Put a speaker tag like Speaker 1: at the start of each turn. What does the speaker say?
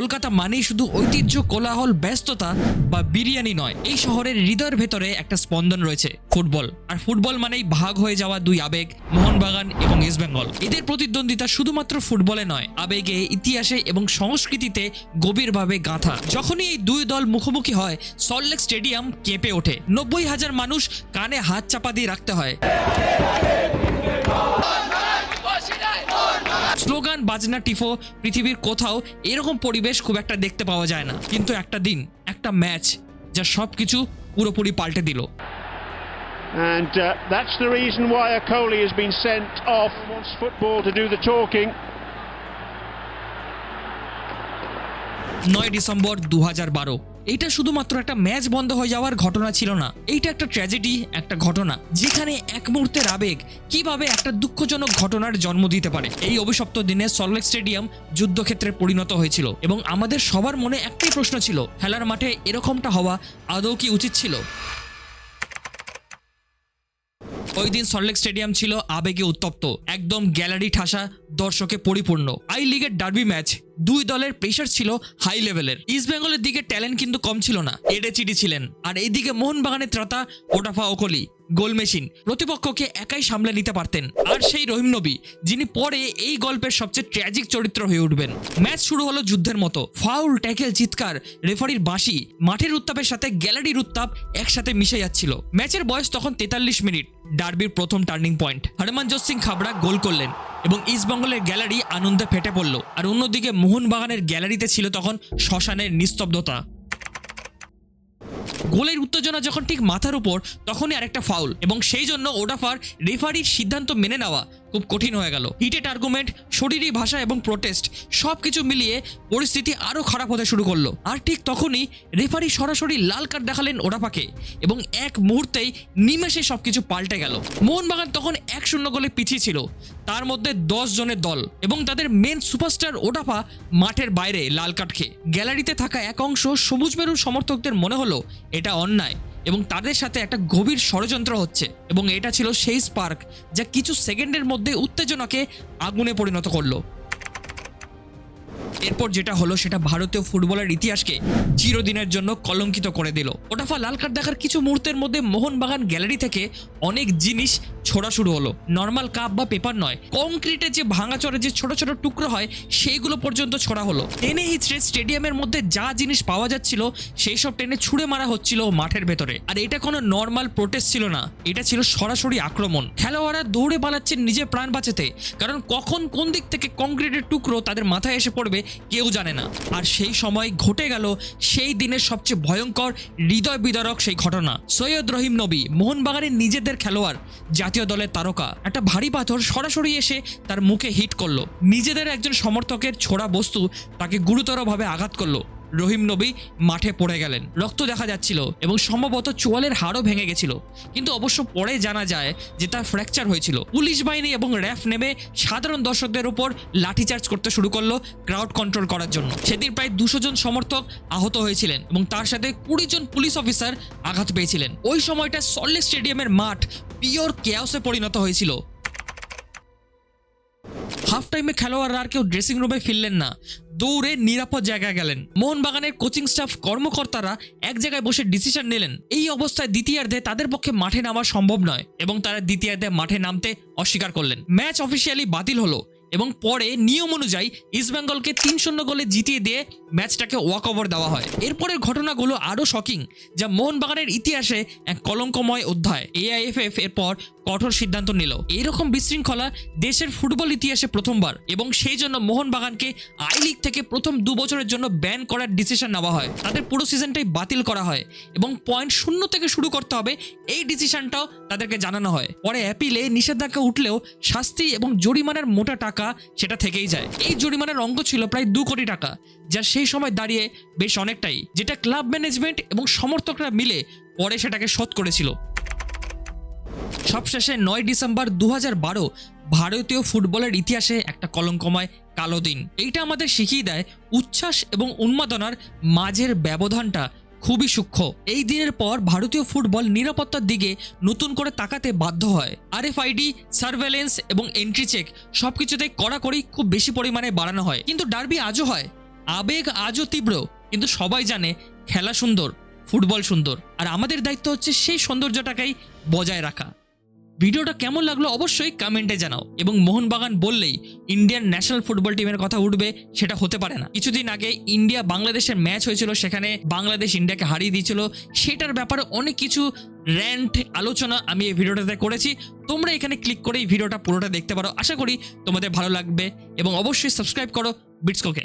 Speaker 1: কলকাতা মানেই শুধু ঐতিহ্য, কোলাহল, ব্যস্ততা বা বিরিয়ানি নয়। এই শহরের হৃদয়ের ভেতরে একটা স্পন্দন রয়েছে, ফুটবল। আর ফুটবল মানেই ভাগ হয়ে যাওয়া দুই আবেগ, মোহনবাগান এবং ইস্টবেঙ্গল। এদের প্রতিদ্বন্দ্বিতা শুধুমাত্র ফুটবলে নয়, আবেগে, ইতিহাসে এবং সংস্কৃতিতে গভীরভাবে গাঁথা। যখনই এই দুই দল মুখোমুখি হয়, সল্টলেক স্টেডিয়াম কেঁপে ওঠে। 90,000 মানুষ কানে হাত চাপা দিয়ে রাখতে হয়। স্লোগান, বাজনা, টিফো, পৃথিবীর কোথাও এরকম পরিবেশ খুব একটা দেখতে পাওয়া যায় না। কিন্তু একটা দিন, একটা ম্যাচ যা সবকিছু পুরোপুরি পাল্টে দিল।
Speaker 2: And that's the reason why Kohli has been sent off. He wants football to do the talking.
Speaker 1: 9 December 2012। এটা শুধুমাত্র একটা ম্যাচ বন্ধ হয়ে যাওয়ার ঘটনা ছিল না, এইটা একটা ট্র্যাজেডি, একটা ঘটনা যেখানে এক মুহূর্তের আবেগ কিভাবে একটা দুঃখজনক ঘটনার জন্ম দিতে পারে। এই অভিশপ্ত দিনে সল্টলেক স্টেডিয়াম যুদ্ধক্ষেত্রে পরিণত হয়েছিল এবং আমাদের সবার মনে একটাই প্রশ্ন ছিল, খেলার মাঠে এরকমটা হওয়া আদৌ কি উচিত ছিল? ওই দিন সল্টলেক স্টেডিয়াম ছিল আবেগে উত্তপ্ত, একদম গ্যালারি ঠাসা, দর্শকে পরিপূর্ণ। আই লিগের ডার্বি ম্যাচ, দুই দলের প্রেশার ছিল হাই লেভেলের। ইস্টবেঙ্গলের দিকে ট্যালেন্ট কিন্তু কম ছিল না, এডেচিডি ছিলেন। আর এইদিকে মোহনবাগানের ত্রাতা ওটাফা ওকলি, গোল মেশিন, প্রতিপক্ষকে একাই সামলে নিতে পারতেন। আর সেই রহিম নবী, যিনি পরে এই গল্পের সবচেয়ে ট্র্যাজিক চরিত্র হয়ে উঠবেন। ম্যাচ শুরু হলো যুদ্ধের মতো, ফাউল, ট্যাকেল, চিৎকার, রেফারির বাঁশি, মাঠের উত্তাপের সাথে গ্যালারির উত্তাপ একসাথে মিশে যাচ্ছিল। ম্যাচের বয়স তখন 43 মিনিট। ডার্বির প্রথম টার্নিং পয়েন্ট, হরমনজোত সিং খাবড়া গোল করলেন এবং ইস্টবেঙ্গলের গ্যালারি আনন্দে ফেটে পড়ল। আর অন্যদিকে মোহনবাগানের গ্যালারিতে ছিল তখন শ্মশানের নিস্তব্ধতা। গোলের উত্তেজনা যখন ঠিক মাথার উপর, তখনই আরেকটা ফাউল এবং সেই জন্য ওডাফার রেফারির সিদ্ধান্ত মেনে নেওয়া খুব কঠিন হয়ে গেল। হিটেড আর্গুমেন্ট, শরীরী ভাষা এবং প্রোটেস্ট সবকিছু মিলিয়ে পরিস্থিতি আরো খারাপ হতে শুরু করলো। আর ঠিক তখনই রেফারি সরাসরি লাল কার্ড দেখালেন ওডাফাকে এবং এক মুহূর্তেই নিমেষে সবকিছু পাল্টে গেল। মোহনবাগান তখন 1-0 গোলে পিছিয়ে ছিল, তার মধ্যে 10 জনের দল এবং তাদের মেন সুপারস্টার ওডাফা মাঠের বাইরে লাল কার্ড খেয়ে। গ্যালারিতে থাকা এক অংশ সবুজ মেরুর সমর্থকদের মনে হলো এটা অন্যায় এবং তাদের সাথে একটা গভীর ষড়যন্ত্র হচ্ছে। এবং এটা ছিল সেই স্পার্ক যা কিছু সেকেন্ডের মধ্যে উত্তেজনাকে আগুনে পরিণত করলো। এরপর যেটা হলো সেটা ভারতীয় ফুটবলের ইতিহাসকে চিরদিনের জন্য কলঙ্কিত করে দিল। ওটাফা লাল কার্ড দেখার কিছু মুহূর্তের মধ্যে মোহনবাগান গ্যালারি থেকে অনেক জিনিস ছোড়া শুরু হলো। নর্মাল কাপ বা পেপার নয়, কংক্রিটের যে ভাঙাচোরা যে ছোট ছোট টুকরো হয় সেইগুলো পর্যন্ত ছোড়া হলো। টেনে হিচড়ে স্টেডিয়ামের মধ্যে যা জিনিস পাওয়া যাচ্ছিল সেই সব টেনে ছুঁড়ে মারা হচ্ছিল মাঠের ভেতরে। আর এটা কোনো নর্মাল প্রোটেস্ট ছিল না, এটা ছিল সরাসরি আক্রমণ। খেলোয়াড়রা দৌড়ে পালাচ্ছেন নিজের প্রাণ বাঁচাতে, কারণ কখন কোন দিক থেকে কংক্রিটের টুকরো তাদের মাথায় এসে পড়বে কেউ জানে না। আর সেই সময় ঘটে গেল সেই দিনের সবচেয়ে ভয়ঙ্কর, হৃদয় বিদারক সেই ঘটনা। সৈয়দ রহিম নবী, মোহনবাগানের নিজেদের খেলোয়াড়, জাতীয় দলের তারকা, একটা ভারী পাথর সরাসরি এসে তার মুখে হিট করলো। নিজেদের একজন সমর্থকের ছোড়া বস্তু তাকে গুরুতরভাবে আঘাত করলো। রহিম নবী মাঠে পড়ে গেলেন, রক্ত দেখা যাচ্ছিল এবং সম্ভবত চোয়ালের হাড়ও ভেঙে গেছিল। কিন্তু অবশ্য পরে জানা যায় যে তার ফ্র্যাকচার হয়েছিল। পুলিশ বাহিনী এবং র্যাফ নেমে সাধারণ দর্শকদের উপর লাঠিচার্জ করতে শুরু করলো ক্রাউড কন্ট্রোল করার জন্য। সেদিন প্রায় 200 জন সমর্থক আহত হয়েছিলেন এবং তার সাথে 20 জন পুলিশ অফিসার আঘাত পেয়েছিলেন। ওই সময়টা সল্টলেক স্টেডিয়ামের মাঠ পিওর কেয়াসে পরিণত হয়েছিল। হাফ টাইমে খেলোয়াড়রা আর কেউ ড্রেসিং রুমে ফিরলেন না, দৌড়ে নিরাপদ জায়গায় গেলেন। মোহনবাগানের কোচিং স্টাফ, কর্মকর্তারা এক জায়গায় বসে ডিসিশন নিলেন। এই অবস্থায় দ্বিতীয়ার্ধে তাদের পক্ষে মাঠে নামা সম্ভব নয় এবং তারা দ্বিতীয়ার্ধে মাঠে নামতে অস্বীকার করলেন। ম্যাচ অফিসিয়ালি বাতিল হলো এবং পরে নিয়ম অনুযায়ী ইস্টবেঙ্গলকে 3-0 গোলে জিতিয়ে দিয়ে ম্যাচটাকে ওয়াক ওভার দেওয়া হয়। এরপরের ঘটনাগুলো আরও শকিং, যা মোহনবাগানের ইতিহাসে এক কলঙ্কময় অধ্যায়। এআইএফএফ এরপর কঠোর সিদ্ধান্ত নিল। এইরকম বিশৃঙ্খলা দেশের ফুটবল ইতিহাসে প্রথমবার এবং সেই জন্য মোহনবাগানকে আই লিগ থেকে প্রথম 2 বছরের জন্য ব্যান করার ডিসিশন নেওয়া হয়। তাদের পুরো সিজনটাই বাতিল করা হয় এবং পয়েন্ট 0 থেকে শুরু করতে হবে, এই ডিসিশনটাও তাদেরকে জানানো হয়। পরে অ্যাপিলে নিষেধাজ্ঞা উঠলেও শাস্তি এবং জরিমানার মোটা টাকা সেটা থেকেই যায়। এই জরিমানার অঙ্ক ছিল প্রায় 2 কোটি টাকা, যা সেই সময় দাঁড়িয়ে বেশ অনেকটাই, যেটা ক্লাব ম্যানেজমেন্ট এবং সমর্থকরা মিলে পরে সেটাকে শোধ করেছিল। সবশেষে 9 ডিসেম্বর 2012 ভারতীয় ফুটবলের ইতিহাসে একটা কলঙ্কময় কালো দিন। এইটা আমাদের শিখিয়ে দেয় উচ্ছ্বাস এবং উন্মাদনার মাঝের ব্যবধানটা খুবই সূক্ষ্ম। এই দিনের পর ভারতীয় ফুটবল নিরাপত্তার দিকে নতুন করে তাকাতে বাধ্য হয়। আরএফআইডি, সার্ভেলেন্স এবং এন্ট্রি চেক সবকিছুতেই কড়াকড়ি খুব বেশি পরিমাণে বাড়ানো হয়। কিন্তু ডার্বি আজও হয়, আবেগ আজও তীব্র, কিন্তু সবাই জানে খেলা সুন্দর, ফুটবল সুন্দর, আর আমাদের দায়িত্ব হচ্ছে সেই সৌন্দর্যটাকেই বজায় রাখা। ভিডিওটা কেমন লাগলো অবশ্যই কমেন্টে জানাও। এবং মোহনবাগান বললেই ইন্ডিয়ান ন্যাশনাল ফুটবল টিমের কথা উঠবে, সেটা হতে পারে না। কিছুদিন আগে ইন্ডিয়া বাংলাদেশের ম্যাচ হয়েছিল, সেখানে বাংলাদেশ ইন্ডিয়াকে হারিয়ে দিয়েছিল, সেটার ব্যাপারে অনেক কিছু র্যান্ট আলোচনা আমি এই ভিডিওটাতে করেছি। তোমরা এখানে ক্লিক করে এই ভিডিওটা পুরোটা দেখতে পারো। আশা করি তোমাদের ভালো লাগবে এবং অবশ্যই সাবস্ক্রাইব করো বিটসকোকে।